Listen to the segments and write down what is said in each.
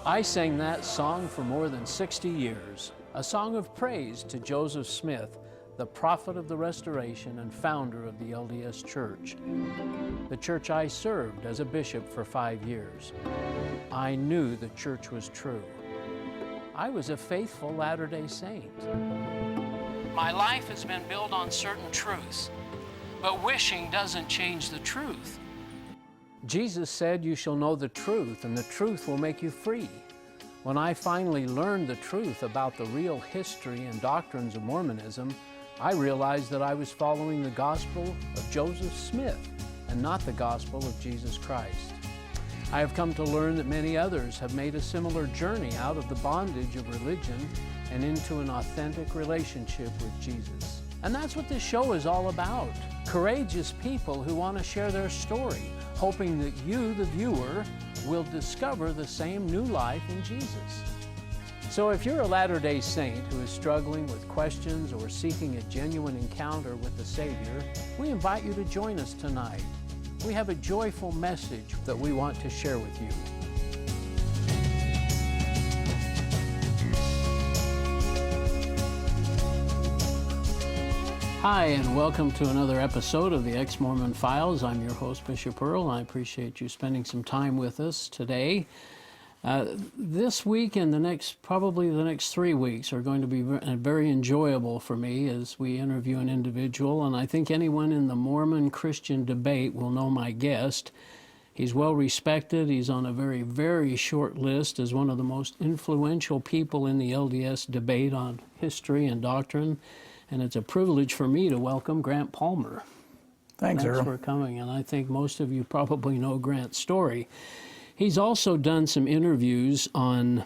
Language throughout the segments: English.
I sang that song for more than 60 years, a song of praise to Joseph Smith, the prophet of the Restoration and founder of the LDS Church, the church I served as a bishop for 5 years. I knew the church was true. I was a faithful Latter-day Saint. My life has been built on certain truths, but wishing doesn't change the truth. Jesus said, "You shall know the truth, and the truth will make you free." When I finally learned the truth about the real history and doctrines of Mormonism, I realized that I was following the gospel of Joseph Smith and not the gospel of Jesus Christ. I have come to learn that many others have made a similar journey out of the bondage of religion and into an authentic relationship with Jesus. And that's what this show is all about. Courageous people who want to share their story, hoping that you, the viewer, will discover the same new life in Jesus. So if you're a Latter-day Saint who is struggling with questions or seeking a genuine encounter with the Savior, we invite you to join us tonight. We have a joyful message that we want to share with you. Hi, and welcome to another episode of the Ex-Mormon Files. I'm your host, Bishop Earl, and I appreciate you spending some time with us today. This week and probably the next 3 weeks are going to be very enjoyable for me as we interview an individual, and I think anyone in the Mormon Christian debate will know my guest. He's well respected. He's on a very, very short list as one of the most influential people in the LDS debate on history and doctrine. And it's a privilege for me to welcome Grant Palmer. Thanks, Earl. For coming, and I think most of you probably know Grant's story. He's also done some interviews on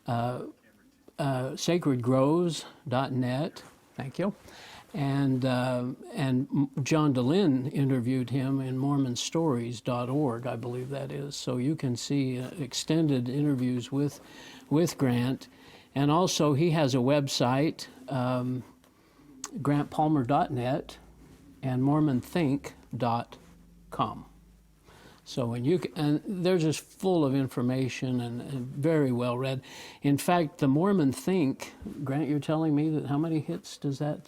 sacredgroves.net. Thank you. And John DeLynn interviewed him in mormonstories.org, I believe that is. So you can see extended interviews with Grant. And also he has a website, grantpalmer.net and mormonthink.com. So and they're just full of information and very well read. In fact, the Mormon Think, Grant, you're telling me that how many hits does that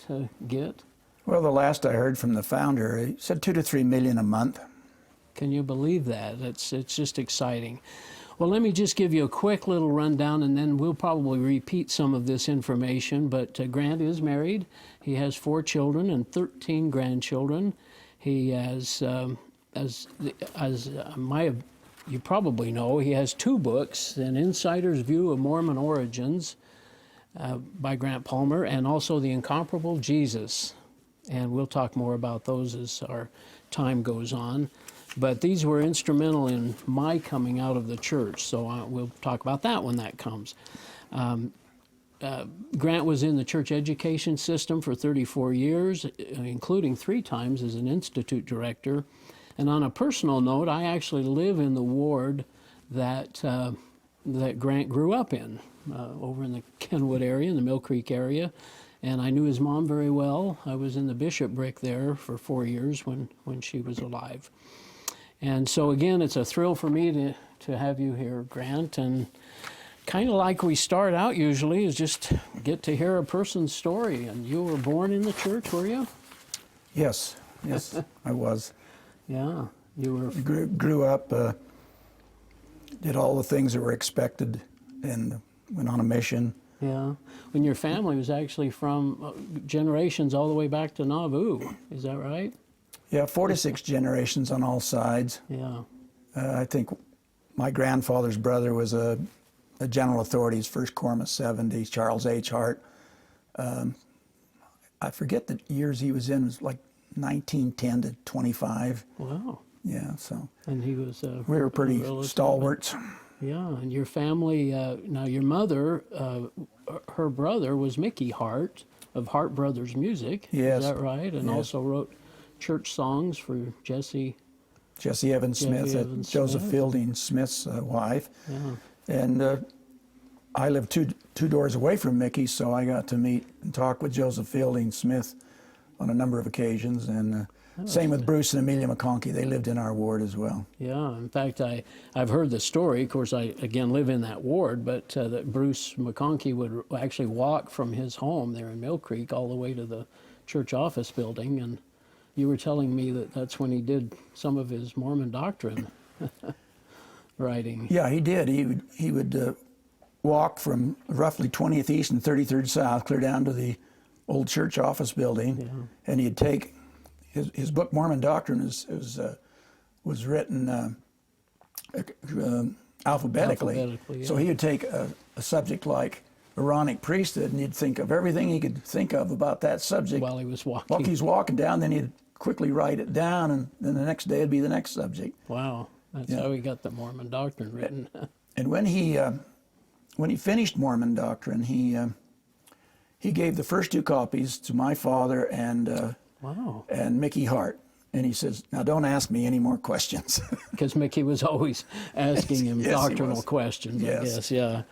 get? Well, the last I heard from the founder, he said 2 to 3 million a month. Can you believe that? It's just exciting. Well, let me just give you a quick little rundown, and then we'll probably repeat some of this information. But Grant is married. He has 4 children and 13 grandchildren. He has, you probably know, he has 2 books, An Insider's View of Mormon Origins by Grant Palmer, and also The Incomparable Jesus. And we'll talk more about those as our time goes on. But these were instrumental in my coming out of the church, so we'll talk about that when that comes. Grant was in the church education system for 34 years, including 3 times as an institute director. And on a personal note, I actually live in the ward that Grant grew up in, over in the Kenwood area, in the Mill Creek area. And I knew his mom very well. I was in the bishopric there for 4 years when she was alive. And so again, it's a thrill for me to have you here, Grant. And kind of like we start out usually is just get to hear a person's story. And you were born in the church, were you? Yes, I was. Yeah, you were. Grew up, did all the things that were expected, and went on a mission. Yeah, when your family was actually from generations all the way back to Nauvoo, is that right? Yeah, 46 generations on all sides. Yeah. I think my grandfather's brother was a general authorities, First Corps 70, Charles H. Hart. I forget the years he was in. It was like 1910 to 25. Wow. Yeah, so. And he was we were pretty stalwarts. Yeah, and your family, now your mother, her brother was Mickey Hart of Hart Brothers Music. Yes. Is that right? And yes. Also wrote church songs for Jesse Evans Smith, Joseph Fielding Smith's wife. Yeah. And I lived two doors away from Mickey, so I got to meet and talk with Joseph Fielding Smith on a number of occasions. And Same with Bruce and Amelia McConkey. They lived in our ward as well. Yeah, in fact, I've heard the story. Of course, I, again, live in that ward, but that Bruce McConkey would actually walk from his home there in Mill Creek all the way to the church office building, and you were telling me that that's when he did some of his Mormon doctrine writing. Yeah, he did. He would walk from roughly 20th East and 33rd South clear down to the old church office building, and he'd take his book Mormon Doctrine was written alphabetically. Yeah. So he would take a subject like Aaronic priesthood, and he'd think of everything he could think of about that subject While he was walking. While he's walking down, then he'd quickly write it down, and then the next day it'd be the next subject. Wow, that's how he got the Mormon Doctrine written. And when he finished Mormon Doctrine, he gave the first 2 copies to my father and Wow. and Mickey Hart. And he says, "Now don't ask me any more questions." Because Mickey was always asking him Yes, he doctrinal was. questions, I Yes. guess, yeah.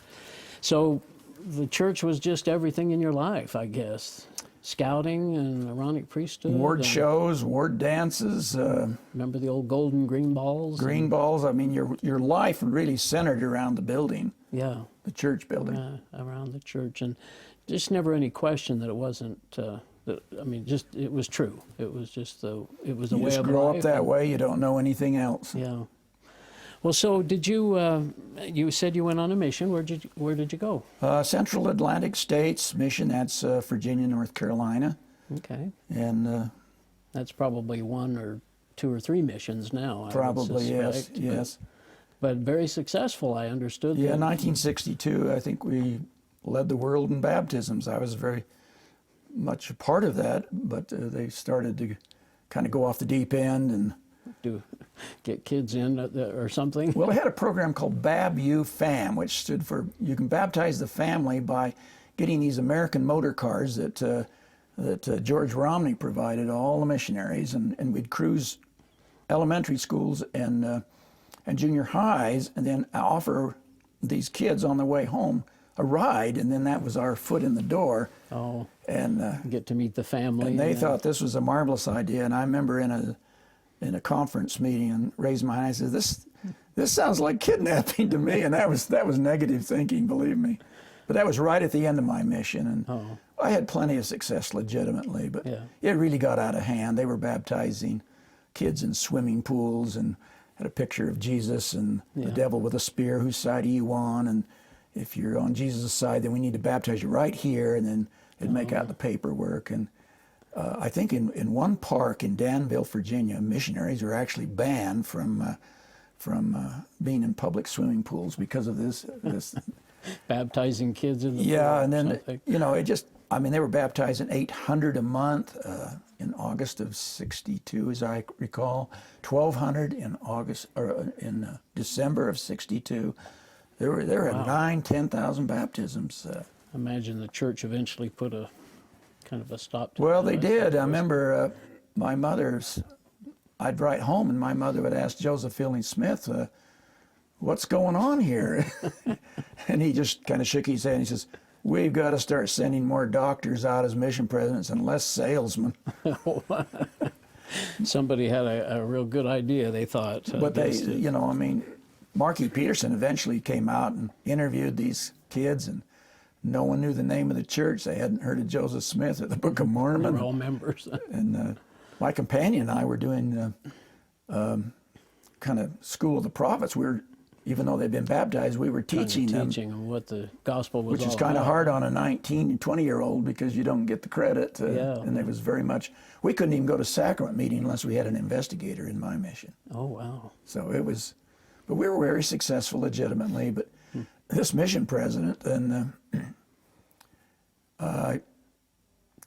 So the church was just everything in your life, I guess. Scouting and Aaronic priesthood. Ward and shows, ward dances, remember the old golden green balls? green balls. I mean, your life really centered around the building, Yeah, the church building. around the church. And just never any question that it wasn't, just it was true. It was just it was a You way just of grow life. up that and- way. You don't know anything else. Yeah. Well, so did you? You said you went on a mission. Where did you go? Central Atlantic States mission. That's Virginia, North Carolina, Okay, and that's probably 1 or 2 or 3 missions now. I would probably suspect, yes. But very successful, I understood. Yeah, that. 1962. I think we led the world in baptisms. I was very much a part of that, but they started to kind of go off the deep end and. To get kids in or something. Well, they had a program called BAB-U-FAM, which stood for You Can Baptize the Family by getting these American motor cars that George Romney provided all the missionaries, and we'd cruise elementary schools and junior highs, and then offer these kids on their way home a ride, and then that was our foot in the door. Oh, and get to meet the family. And they thought this was a marvelous idea, and I remember in a conference meeting and raised my hand. I said, "This sounds like kidnapping to me," and that was negative thinking, believe me. But that was right at the end of my mission, and I had plenty of success legitimately. But it really got out of hand. They were baptizing kids in swimming pools and had a picture of Jesus and the devil with a spear. Whose side are you on? And if you're on Jesus' side, then we need to baptize you right here, and then they'd make out the paperwork. And I think in one park in Danville, Virginia, missionaries were actually banned from being in public swimming pools because of this. Baptizing kids in the pool Yeah, and then something. they were baptizing 800 a month in August of '62, as I recall, 1,200 in December of '62. There were 9,000-10,000 baptisms. Imagine the church eventually put a kind of a stop to Well, that, they I did. I suppose. remember I'd write home, and my mother would ask Joseph Fielding Smith, "What's going on here?" And he just kind of shook his head and he says, "We've got to start sending more doctors out as mission presidents and less salesmen." Somebody had a real good idea, they thought. But Marky Peterson eventually came out and interviewed these kids, and no one knew the name of the church. They hadn't heard of Joseph Smith or the Book of Mormon. They were all members. And my companion and I were doing kind of School of the Prophets. Even though they'd been baptized, we were teaching them, what the gospel was which is all kind of about. hard on a 19 and 20-year-old because you don't get the credit. And it was very much, we couldn't even go to sacrament meeting unless we had an investigator in my mission. Oh, wow. So it was, but we were very successful legitimately. But this mission president, and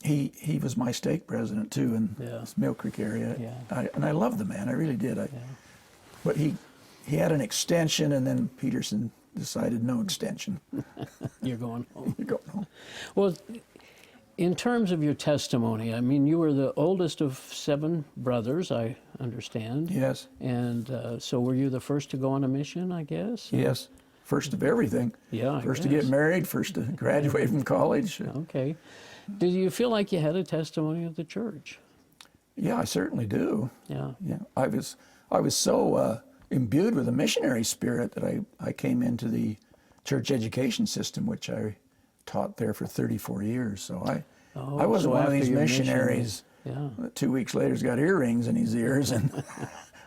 he was my stake president too in this Mill Creek area. Yeah. And I loved the man, I really did. But he had an extension, and then Peterson decided no extension. You're going home. You're going home. Well, in terms of your testimony, I mean, you were the oldest of 7 brothers, I understand. Yes. And so were you the first to go on a mission, I guess? Yes. First of everything. Yeah, I First to get guess. married, first to graduate from college. Okay. Did you feel like you had a testimony of the church? Yeah, I certainly do. Yeah. Yeah, I was so imbued with the missionary spirit that I came into the church education system, which I taught there for 34 years. So I wasn't so one of after these your missionaries. Yeah. 2 weeks later, he's got earrings in his ears, and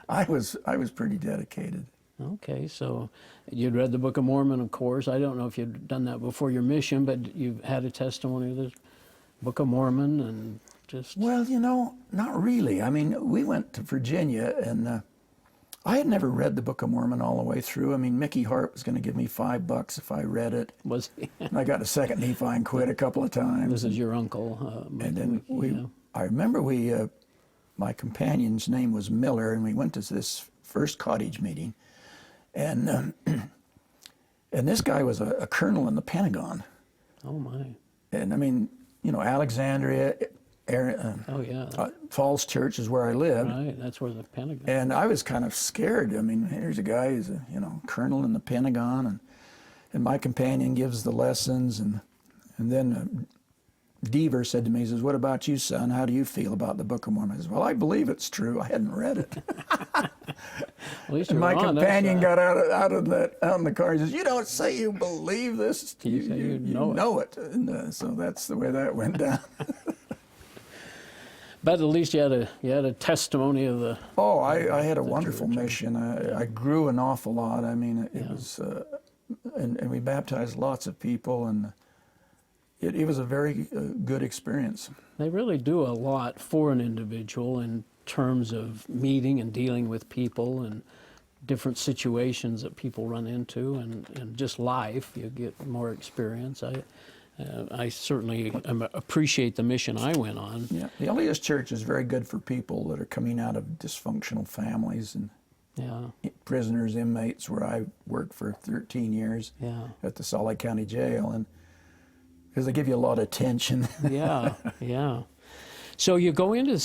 I was pretty dedicated. Okay, so you'd read the Book of Mormon, of course. I don't know if you'd done that before your mission, but you've had a testimony of the Book of Mormon and just... Well, not really. I mean, we went to Virginia, and I had never read the Book of Mormon all the way through. I mean, Mickey Hart was going to give me $5 if I read it. Was he? And I got a second Nephi and quit a couple of times. This is your uncle. And then yeah. I remember my companion's name was Miller, and we went to this first cottage meeting, and this guy was a colonel in the Pentagon. Oh my! And I mean, Alexandria, Oh yeah. Falls Church is where I lived. Right, that's where the Pentagon. And I was kind of scared. I mean, here's a guy who's a colonel in the Pentagon, and my companion gives the lessons, and then Deaver said to me, he says, "What about you, son? How do you feel about the Book of Mormon?" I said, "Well, I believe it's true. I hadn't read it." At least And you're my honest, companion got out in the car. He says, "You don't say you believe this. You say you know it." And so that's the way that went down. But at least you had a testimony of the... Oh, I had a wonderful mission. I grew an awful lot. I mean, it was, and we baptized lots of people, and it was a very good experience. They really do a lot for an individual in terms of meeting and dealing with people and different situations that people run into, and just life. You get more experience. I certainly appreciate the mission I went on. Yeah, the LDS Church is very good for people that are coming out of dysfunctional families and prisoners, inmates, where I worked for 13 years at the Salt Lake County Jail, and because they give you a lot of attention. Yeah. So you go into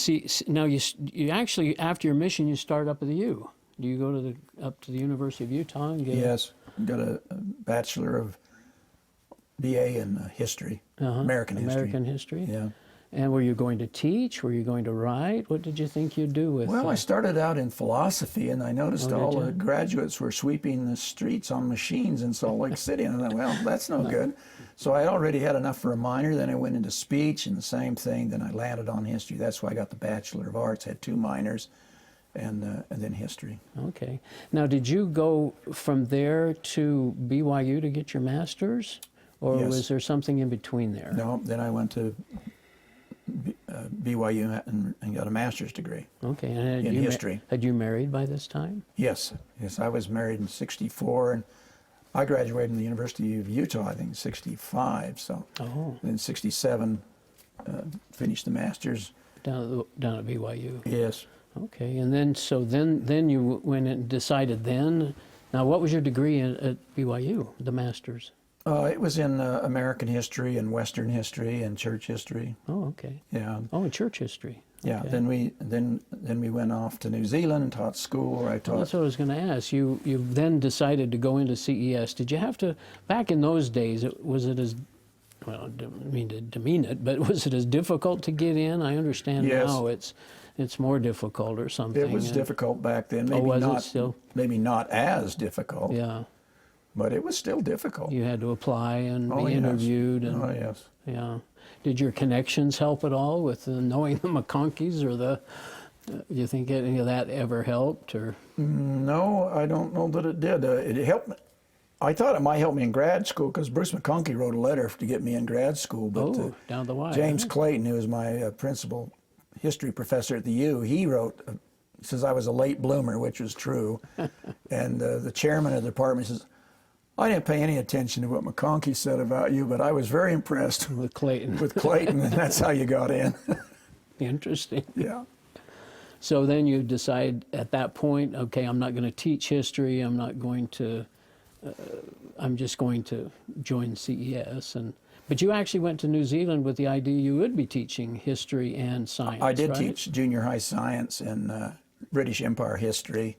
now you actually, after your mission, you start up at the U. Do you go up to the University of Utah and get... Yes, got a Bachelor of BA in history, American history. American history? Yeah. And were you going to teach? Were you going to write? What did you think you'd do with... Well, I started out in philosophy, and I noticed all the graduates were sweeping the streets on machines in Salt Lake City. And I thought, well, that's no good. So I already had enough for a minor. Then I went into speech, and the same thing. Then I landed on history. That's why I got the Bachelor of Arts, had 2 minors, and then history. Okay. Now, did you go from there to BYU to get your master's? Or was there something in between there? No, then I went to BYU and got a master's degree. Okay, and in history. Had you married by this time? Yes, I was married in '64, and I graduated from the University of Utah, I think, in '65. So, in '67, finished the master's down at BYU. Yes. Okay, and then you went and decided then. Now, what was your degree at BYU? The master's. It was in American history and Western history and church history. Oh, okay. Yeah. Oh, in church history. Yeah. Okay. Then we went off to New Zealand and taught school where I taught. Well, that's what I was going to ask. You then decided to go into CES. Did you have to, back in those days, was it as, well, I don't mean to demean it, but was it as difficult to get in? I understand now it's more difficult or something. It was difficult back then. Maybe was not, it still? Maybe not as difficult. Yeah. But it was still difficult. You had to apply and be interviewed. And, yes. Yeah. Did your connections help at all with knowing the McConkeys, or do you think any of that ever helped? Or no, I don't know that it did. It helped me. I thought it might help me in grad school because Bruce McConkie wrote a letter to get me in grad school. But down the wire. James Clayton, who was my principal history professor at the U, he wrote. He says I was a late bloomer, which was true. And the chairman of the department says, I didn't pay any attention to what McConkie said about you, but I was very impressed with Clayton. With Clayton, and that's how you got in. Interesting. Yeah. So then you decide at that point, okay, I'm not going to teach history. I'm not going to. I'm just going to join CES. But you actually went to New Zealand with the idea you would be teaching history and science. I did right? teach junior high science and British Empire history,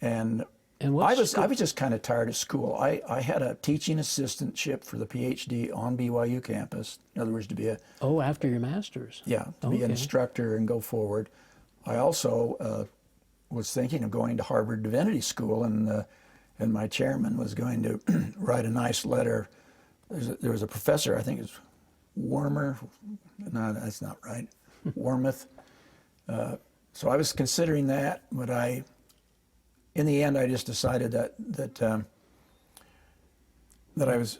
and And I was just kind of tired of school. I had a teaching assistantship for the PhD on BYU campus. In other words, to be after your master's. to be an instructor and go forward. I also was thinking of going to Harvard Divinity School, and my chairman was going to write a nice letter. There was a professor, I think it's Warmer. No, that's not right. Warmouth. So I was considering that, but in the end, I just decided that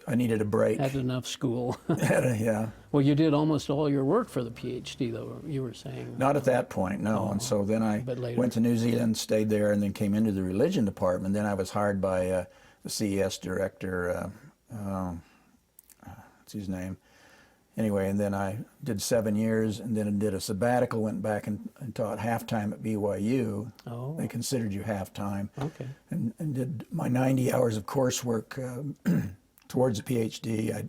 I needed a break. Had enough school. Yeah. Well, you did almost all your work for the PhD, though. You were saying. Not at that point, no. And so then I went to New Zealand, stayed there, and then came into the religion department. Then I was hired by the CES director. What's his name? Anyway, and then I did 7 years, and then I did a sabbatical, went back and taught half-time at BYU. Oh. They considered you half-time. Okay. And did my 90 hours of coursework towards a PhD.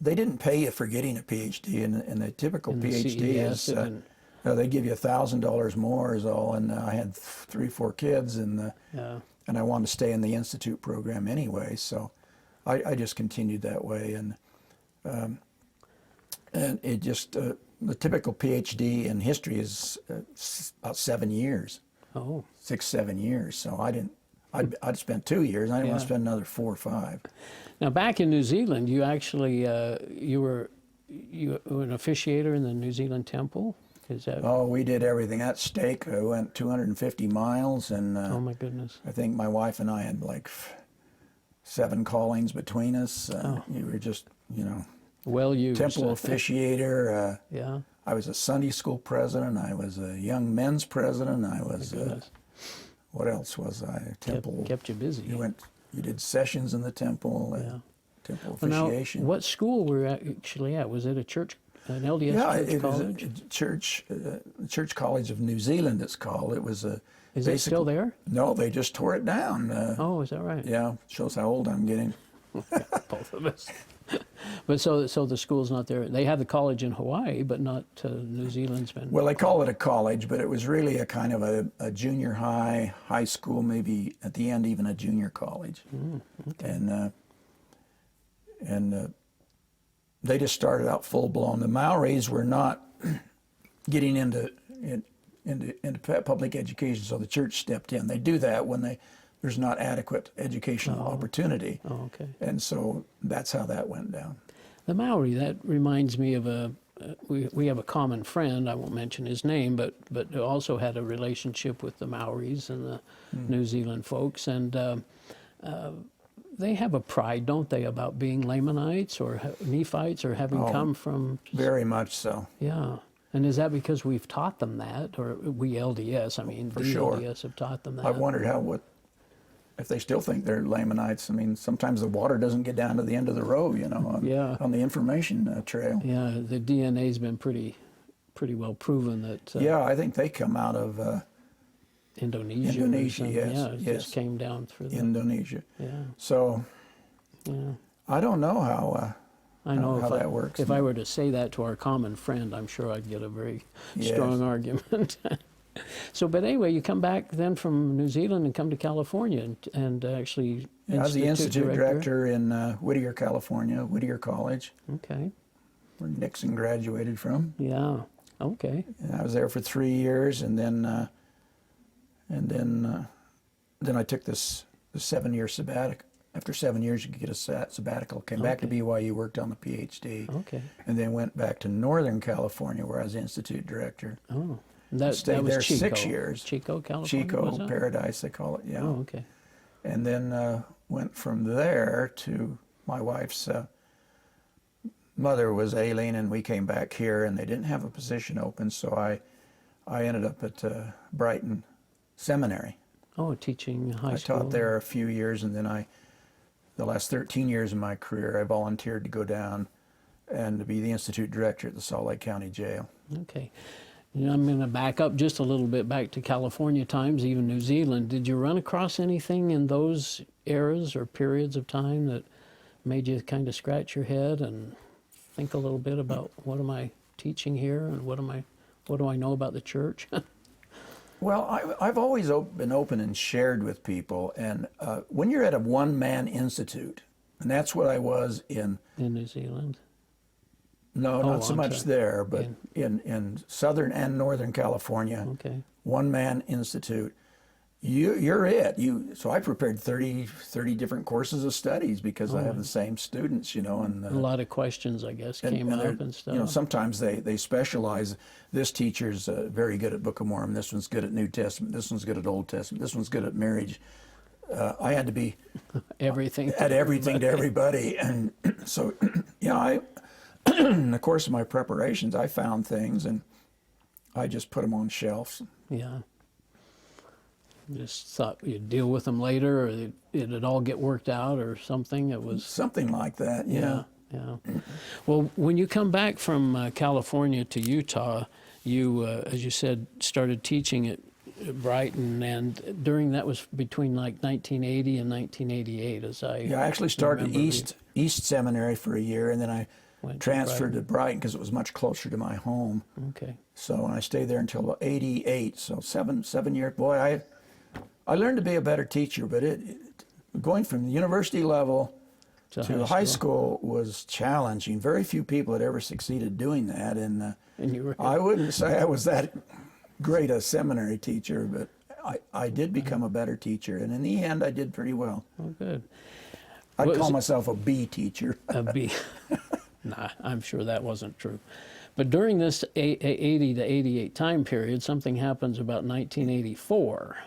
They didn't pay you for getting a PhD, and the typical PhD is they give you $1,000 more is all. And I had 3-4 kids, and I wanted to stay in the institute program anyway, so I just continued that way. And it just the typical PhD in history is about 7 years. Oh. 6-7 years. So I'd spent 2 years. I didn't want to spend another 4 or 5. Now, back in New Zealand, you actually you were an officiator in the New Zealand Temple. Is that? Oh, we did everything. That stake went 250 miles, and oh my goodness! I think my wife and I had like 7 callings between us. You were just, well used. Temple officiator. Yeah. I was a Sunday school president. I was a young men's president. I was. What else was I? Temple. Kept you busy. You did sessions in the temple. Temple officiation. Now, what school were you actually at? Was it a church, an LDS church college? Was a church college of New Zealand. It's called. It was a. Is it still there? No, they just tore it down. Oh, is that right? Yeah, shows how old I'm getting. Both of us. But so the school's not there. They have the college in Hawaii, but not New Zealand's been. Well, they call it a college, but it was really a kind of a junior high school, maybe at the end even a junior college. Okay. And they just started out full blown. The Maoris were not getting into public education, so the church stepped in. They do that when there's not adequate educational opportunity. Oh, okay. And so that's how that went down. The Maori, that reminds me of we have a common friend, I won't mention his name, but also had a relationship with the Maoris and the New Zealand folks. And they have a pride, don't they, about being Lamanites or Nephites or having come from... Very much so. Yeah. And is that because we've taught them that, or we LDS, LDS have taught them that? I've wondered if they still think they're Lamanites. I mean, sometimes the water doesn't get down to the end of the road, on the information trail. Yeah, the DNA's been pretty well proven that... yeah, I think they come out of... Indonesia, yes. Yeah, it just came down through Indonesia. Yeah. So, I don't know how that works. If I were to say that to our common friend, I'm sure I'd get a very strong argument. So, but anyway, you come back then from New Zealand and come to California and actually... I was the Institute Director in Whittier, California, Whittier College. Okay. Where Nixon graduated from. Yeah, okay. And I was there for 3 years, and then I took this 7-year sabbatical. After 7 years, you could get a sabbatical. Came back to BYU, worked on the PhD. Okay. And then went back to Northern California, where I was Institute Director. Oh. Stayed there Chico. 6 years. Chico, California. Chico, Paradise, they call it. Yeah. Oh, okay. And then went from there to my wife's mother was ailing, and we came back here, and they didn't have a position open, so I ended up at Brighton Seminary. Oh, teaching high school. I taught there a few years, and then the last 13 years of my career, I volunteered to go down and to be the Institute Director at the Salt Lake County Jail. Okay. I'm going to back up just a little bit back to California times, even New Zealand. Did you run across anything in those eras or periods of time that made you kind of scratch your head and think a little bit about what am I teaching here and what do I know about the church? Well, I've always been open and shared with people, and when you're at a one-man institute, and that's what I was in. In New Zealand? No, not so I'm much sorry. there, but in Southern and Northern California, Okay. one-man institute. You're it. So I prepared 30 different courses of studies because I have the same students, you know, and A lot of questions, I guess, came up and stuff. you know, sometimes they specialize. This teacher's very good at Book of Mormon. This one's good at New Testament. This one's good at Old Testament. This one's good at marriage. I had to be Everything. at everything to everybody, and so you know, in the course of my preparations, I found things and I just put them on shelves. Yeah. Just thought you'd deal with them later, or it'd all get worked out, or something. It was Something like that, yeah. Yeah. Well, when you come back from California to Utah, you, as you said, started teaching at Brighton, and during that was between like 1980 and 1988, as I Yeah, I actually started at remember. East Seminary for a year, and then I Went to transferred to Brighton because it was much closer to my home. Okay. So I stayed there until '88. So seven years. Boy, I learned to be a better teacher, but going from the university level to high school was challenging. Very few people had ever succeeded doing that, and And you were I wouldn't say I was that great a seminary teacher, but I did become a better teacher, and in the end, I did pretty well. oh, good. I'd What call was- myself a B teacher. A B. Nah, I'm sure that wasn't true. But during this 80 to 88 time period, something happens about 1984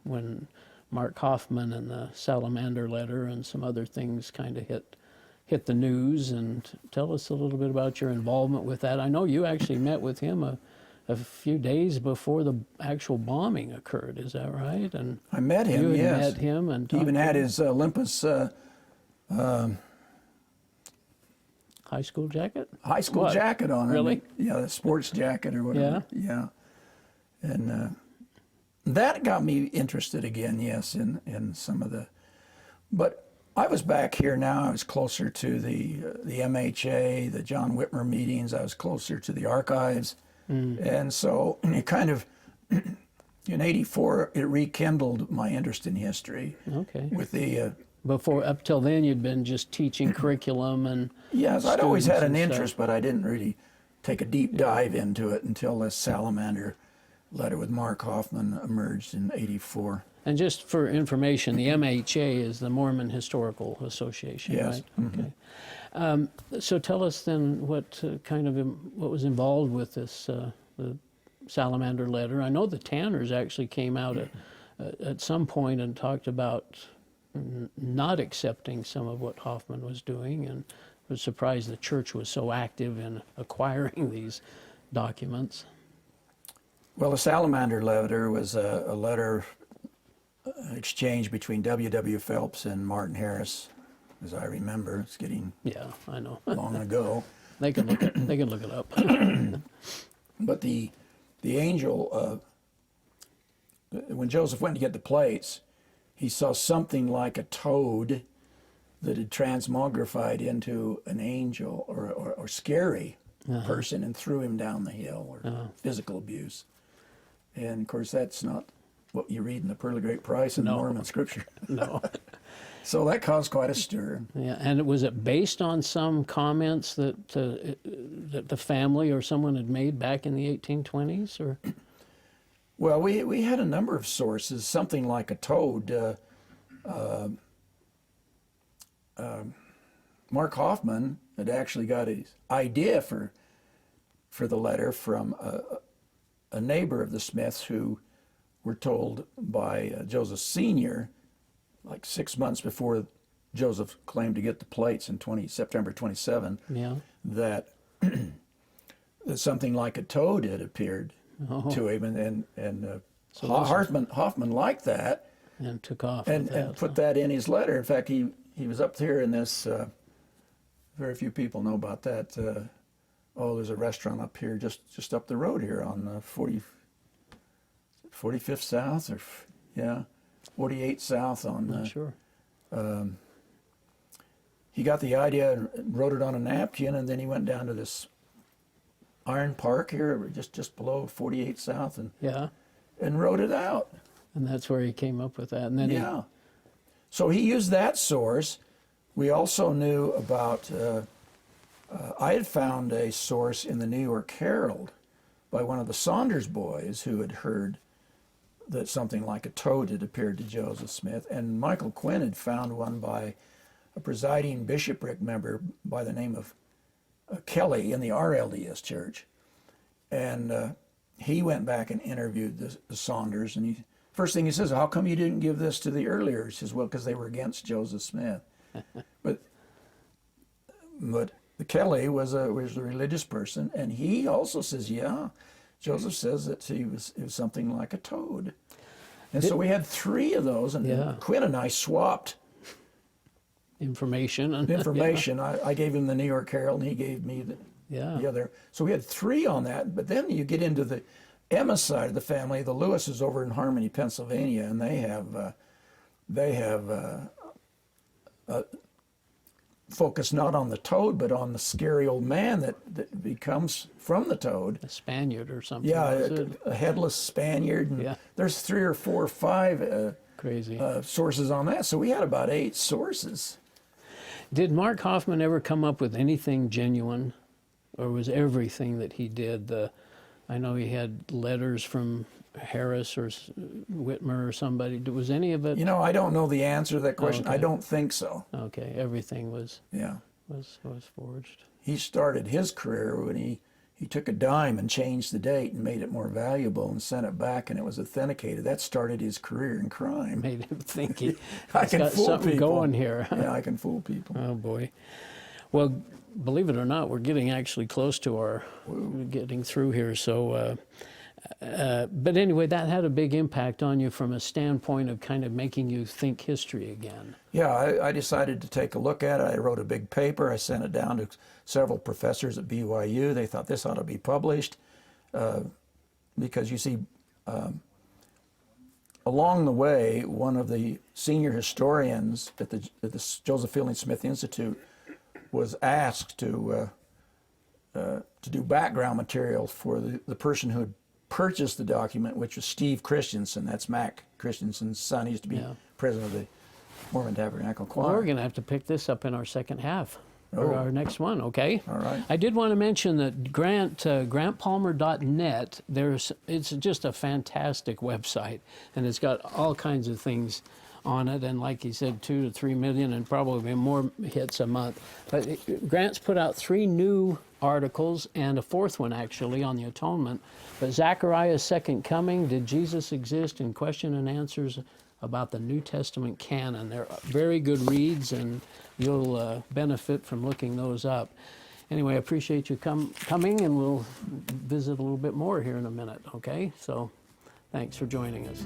when Mark Hoffman and the Salamander letter and some other things kind of hit the news. And tell us a little bit about your involvement with that. I know you actually met with him a few days before the actual bombing occurred. Is that right? And I met him, you had yes. met him and He even talked to had him? his Olympus High school jacket? high school What? jacket on. Really? Yeah, the sports jacket or whatever. Yeah. And that got me interested again, yes, in some of the. But I was back here now. I was closer to the MHA, the John Whitmer meetings. I was closer to the archives. And so it kind of, in '84, it rekindled my interest in history. Okay. With the. Before, up till then, you'd been just teaching curriculum and Yes, I'd always had an students and stuff. interest, but I didn't really take a deep dive into it until this Salamander letter with Mark Hoffman emerged in '84. And just for information, the MHA is the Mormon Historical Association, Yes. right? Okay. So tell us then what what was involved with this the Salamander letter. I know the Tanners actually came out at some point and talked about not accepting some of what Hoffman was doing, and was surprised the church was so active in acquiring these documents. Well, the Salamander letter was a letter exchange between W.W. Phelps and Martin Harris, as I remember. It's getting Yeah, I know. long ago. They can look it up. But the angel, when Joseph went to get the plates, he saw something like a toad that had transmogrified into an angel or scary person and threw him down the hill, or physical abuse. And of course, that's not what you read in the Pearl of Great Price in No. Mormon scripture. No. So that caused quite a stir. Yeah, and was it based on some comments that the family or someone had made back in the 1820s, or? Well, we had a number of sources. Something like a toad. Mark Hoffman had actually got his idea for the letter from a neighbor of the Smiths who were told by Joseph Sr., like 6 months before Joseph claimed to get the plates in September 27, Yeah. that something like a toad had appeared to him, and Hoffman liked that And took off and, with that. and put that in his letter. In fact, he was up here in this. Very few people know about that. There's a restaurant up here, just up the road here on 45th South, or 48th South on. Sure. He got the idea and wrote it on a napkin, and then he went down to this Iron Park here, just below 48th South, and Yeah. and wrote it out. And that's where he came up with that. And then Yeah. So he used that source. We also knew about, I had found a source in the New York Herald by one of the Saunders boys who had heard that something like a toad had appeared to Joseph Smith. And Michael Quinn had found one by a presiding bishopric member by the name of Kelly in the RLDS church. And he went back and interviewed the Saunders, and first thing he says, how come you didn't give this to the earlier? He says, well, because they were against Joseph Smith. but the Kelly was a religious person, and he also says, yeah, Joseph says that it was something like a toad. And so we had 3 of those, and Quinn and I swapped information. I gave him the New York Herald, and he gave me the other. So we had 3 on that, but then you get into the Emma side of the family. The Lewises over in Harmony, Pennsylvania, and they have focused not on the toad, but on the scary old man that becomes from the toad. A Spaniard or something. Yeah, a headless Spaniard. And there's 3 or 4 or 5 crazy sources on that. So we had about 8 sources. Did Mark Hoffman ever come up with anything genuine, or was everything that he did I know he had letters from Harris or Whitmer or somebody. Was any of it? You know, I don't know the answer to that question. Okay. I don't think so. Okay, everything was forged. He started his career when he took a dime and changed the date and made it more valuable and sent it back, and it was authenticated. That started his career in crime. Made him think he's I can got fool something people. going here. Yeah, I can fool people. Oh boy. Well, believe it or not, we're getting actually close to getting through here. So, but anyway, that had a big impact on you from a standpoint of kind of making you think history again. Yeah, I decided to take a look at it. I wrote a big paper. I sent it down to several professors at BYU. They thought this ought to be published because you see, along the way, one of the senior historians at the Joseph Fielding Smith Institute was asked to do background material for the person who had purchased the document, which was Steve Christensen. That's Mac Christensen's son. He used to be president of the Mormon Tabernacle Choir. Well, we're going to have to pick this up in our second half, or our next one, okay? All right. I did want to mention that grantpalmer.net, it's just a fantastic website, and it's got all kinds of things on it, and like he said, 2 to 3 million and probably more hits a month. But Grant's put out 3 new articles and a 4th one actually on the atonement. But Zechariah's Second Coming, Did Jesus Exist? And question and answers about the New Testament canon. They're very good reads, and you'll benefit from looking those up. Anyway, I appreciate you coming, and we'll visit a little bit more here in a minute, okay? So thanks for joining us.